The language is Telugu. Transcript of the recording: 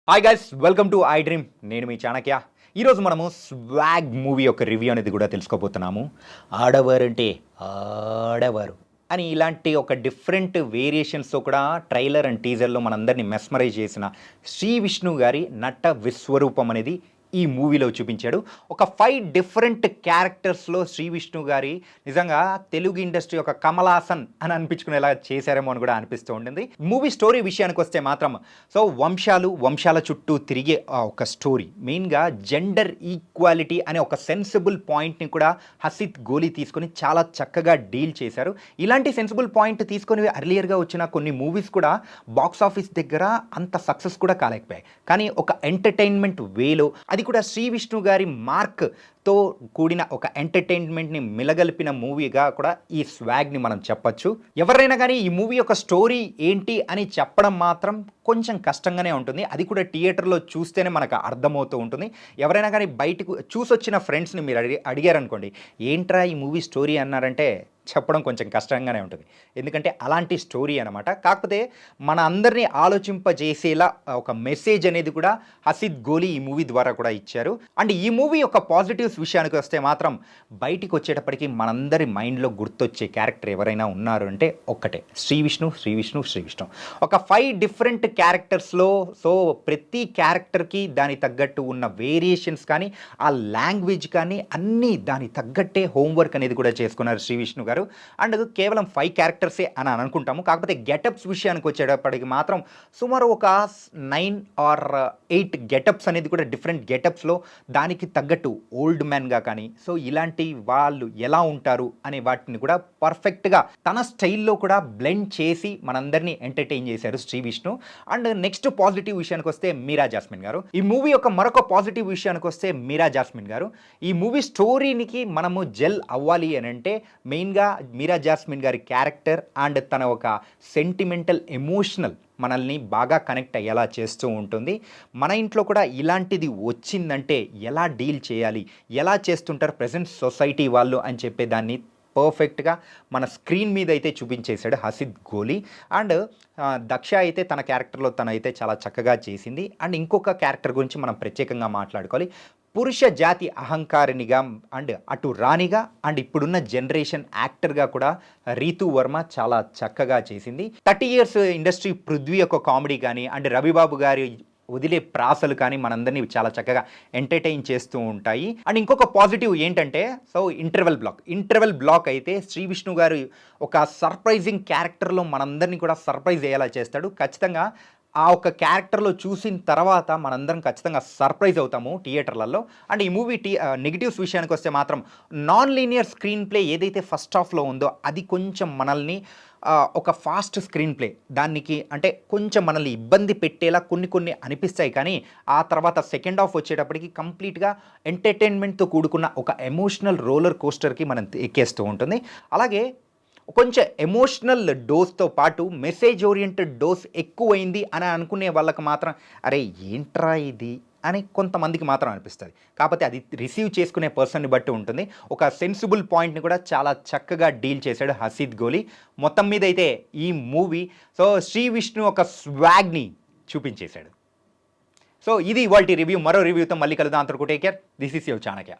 Hi guys, welcome to I dream. నేను మీ చాణక్య. ఈరోజు మనము స్వాగ్ మూవీ యొక్క రివ్యూ అనేది కూడా తెలుసుకోబోతున్నాము. ఆడవారంటే ఆడవారు అని ఇలాంటి ఒక డిఫరెంట్ వేరియేషన్స్తో కూడా ట్రైలర్ అండ్ టీజర్లో మనందరినీ మెస్మరైజ్ చేసిన శ్రీ విష్ణు గారి నట విశ్వరూపం అనేది ఈ మూవీలో చూపించాడు. ఒక 5 డిఫరెంట్ క్యారెక్టర్స్లో శ్రీ విష్ణు గారి నిజంగా తెలుగు ఇండస్ట్రీ ఒక కమల్ హాసన్ అని అనిపించుకునేలా చేశారేమో అని కూడా అనిపిస్తూ ఉంటుంది. మూవీ స్టోరీ విషయానికి వస్తే మాత్రం వంశాల చుట్టూ తిరిగే ఒక స్టోరీ, మెయిన్గా జెండర్ ఈక్వాలిటీ అనే ఒక సెన్సిబుల్ పాయింట్ని కూడా హసిత్ గోలీ తీసుకొని చాలా చక్కగా డీల్ చేశారు. ఇలాంటి సెన్సిబుల్ పాయింట్ తీసుకొని అర్లియర్గా వచ్చిన కొన్ని మూవీస్ కూడా బాక్స్ ఆఫీస్ దగ్గర అంత సక్సెస్ కూడా కాలేకపోయాయి. కానీ ఒక ఎంటర్టైన్మెంట్ వేలో అది కూడా శ్రీ విష్ణు గారి మార్క్తో కూడిన ఒక ఎంటర్టైన్మెంట్ని మిలగలిపిన మూవీగా కూడా ఈ స్వాగ్ని మనం చెప్పచ్చు. ఎవరైనా కానీ ఈ మూవీ యొక్క స్టోరీ ఏంటి అని చెప్పడం మాత్రం కొంచెం కష్టంగానే ఉంటుంది. అది కూడా థియేటర్లో చూస్తేనే మనకు అర్థమవుతూ ఉంటుంది. ఎవరైనా కానీ బయటకు చూసొచ్చిన ఫ్రెండ్స్ని మీరు అడిగారనుకోండి, ఏంట్రా ఈ మూవీ స్టోరీ అన్నారంటే చెప్పడం కొంచెం కష్టంగానే ఉంటుంది. ఎందుకంటే అలాంటి స్టోరీ అనమాట. కాకపోతే మన అందరినీ ఆలోచింపజేసేలా ఒక మెసేజ్ అనేది కూడా హసిత్ గోలీ ఈ మూవీ ద్వారా కూడా ఇచ్చారు. అండ్ ఈ మూవీ యొక్క పాజిటివ్స్ విషయానికి వస్తే మాత్రం బయటికి వచ్చేటప్పటికి మనందరి మైండ్లో గుర్తొచ్చే క్యారెక్టర్ ఎవరైనా ఉన్నారు అంటే ఒక్కటే, శ్రీ విష్ణు. ఒక 5 డిఫరెంట్ క్యారెక్టర్స్లో సో ప్రతి క్యారెక్టర్కి దాని తగ్గట్టు ఉన్న వేరియేషన్స్ కానీ ఆ లాంగ్వేజ్ కానీ అన్నీ దాని తగ్గట్టే హోంవర్క్ అనేది కూడా చేసుకున్నారు శ్రీ విష్ణు గారు. అండ్ కేవలం 5 క్యారెక్టర్సే అని అనుకుంటాము. కాకపోతే గెటప్స్ విషయానికి వచ్చేటప్పటికి మాత్రం సుమారు ఒక 9 or 8 గెటప్స్ అనేది కూడా డిఫరెంట్ గెటప్స్లో దానికి తగ్గట్టు ఓల్డ్ మ్యాన్గా కానీ సో ఇలాంటి వాళ్ళు ఎలా ఉంటారు అనే వాటిని కూడా పర్ఫెక్ట్గా తన స్టైల్లో కూడా బ్లెండ్ చేసి మనందరినీ ఎంటర్టైన్ చేశారు Shri Vishnu. And next positive విషయానికి వస్తే మీరా జాస్మిన్ గారు. ఈ మూవీ యొక్క మరొక పాజిటివ్ విషయానికి వస్తే మీరా జాస్మిన్ గారు ఈ మూవీ స్టోరీనికి మనము జెల్ అవ్వాలి అని అంటే మెయిన్గా మీరా జాస్మిన్ గారి క్యారెక్టర్ అండ్ తన ఒక సెంటిమెంటల్ ఎమోషనల్ మనల్ని బాగా కనెక్ట్ అయ్యేలా చేస్తూ ఉంటుంది. మన ఇంట్లో కూడా ఇలాంటిది వచ్చిందంటే ఎలా డీల్ చేయాలి, ఎలా చేస్తుంటారు ప్రజెంట్ సొసైటీ వాళ్ళు అని చెప్పే దాన్ని పర్ఫెక్ట్గా మన స్క్రీన్ మీద అయితే చూపించేశాడు హసిత్ గోలీ. అండ్ దక్ష అయితే తన క్యారెక్టర్లో తనైతే చాలా చక్కగా చేసింది. అండ్ ఇంకొక క్యారెక్టర్ గురించి మనం ప్రత్యేకంగా మాట్లాడుకోవాలి. పురుష జాతి అహంకారినిగా అండ్ అటు రాణిగా అండ్ ఇప్పుడున్న జనరేషన్ యాక్టర్గా కూడా రీతు వర్మ చాలా చక్కగా చేసింది. 30 years ఇండస్ట్రీ పృథ్వీ యొక్క కామెడీ కానీ అండ్ రవిబాబు గారి వదిలే ప్రాసలు కానీ మనందరినీ చాలా చక్కగా ఎంటర్టైన్ చేస్తూ ఉంటాయి. అండ్ ఇంకొక పాజిటివ్ ఏంటంటే సో ఇంటర్వెల్ బ్లాక్ అయితే శ్రీ విష్ణు గారు ఒక సర్ప్రైజింగ్ క్యారెక్టర్లో మనందరినీ కూడా సర్ప్రైజ్ అయ్యేలా చేస్తాడు. ఖచ్చితంగా ఆ ఒక క్యారెక్టర్లో చూసిన తర్వాత మనందరం ఖచ్చితంగా సర్ప్రైజ్ అవుతాము థియేటర్లలో. అండ్ ఈ మూవీ నెగిటివ్స్ విషయానికి వస్తే మాత్రం నాన్ లీనియర్ స్క్రీన్ ప్లే ఏదైతే ఫస్ట్ హాఫ్లో ఉందో అది కొంచెం మనల్ని ఒక ఫాస్ట్ స్క్రీన్ ప్లే దానికి అంటే కొంచెం మనల్ని ఇబ్బంది పెట్టేలా కొన్ని అనిపిస్తాయి. కానీ ఆ తర్వాత సెకండ్ హాఫ్ వచ్చేటప్పటికి కంప్లీట్గా ఎంటర్టైన్మెంట్తో కూడుకున్న ఒక ఎమోషనల్ రోలర్ కోస్టర్కి మనం ఎక్కేస్తూ ఉంటుంది. అలాగే కొంచెం ఎమోషనల్ డోస్తో పాటు మెసేజ్ ఓరియంటెడ్ డోస్ ఎక్కువైంది అని అనుకునే వాళ్ళకి మాత్రం అరే ఏంట్రా ఇది అని కొంతమందికి మాత్రం అనిపిస్తుంది. కాకపోతే అది రిసీవ్ చేసుకునే పర్సన్ని బట్టి ఉంటుంది. ఒక సెన్సిబుల్ పాయింట్ని కూడా చాలా చక్కగా డీల్ చేశాడు హసిత్ గోలీ. మొత్తం మీద అయితే ఈ మూవీ సో శ్రీ విష్ణు ఒక స్వాగ్ని చూపించేశాడు. సో ఇది ఇవాల్టి రివ్యూ. మరో రివ్యూతో మళ్ళీ కలుద్దాం. అంతవరకు take care. This is your Chanakya.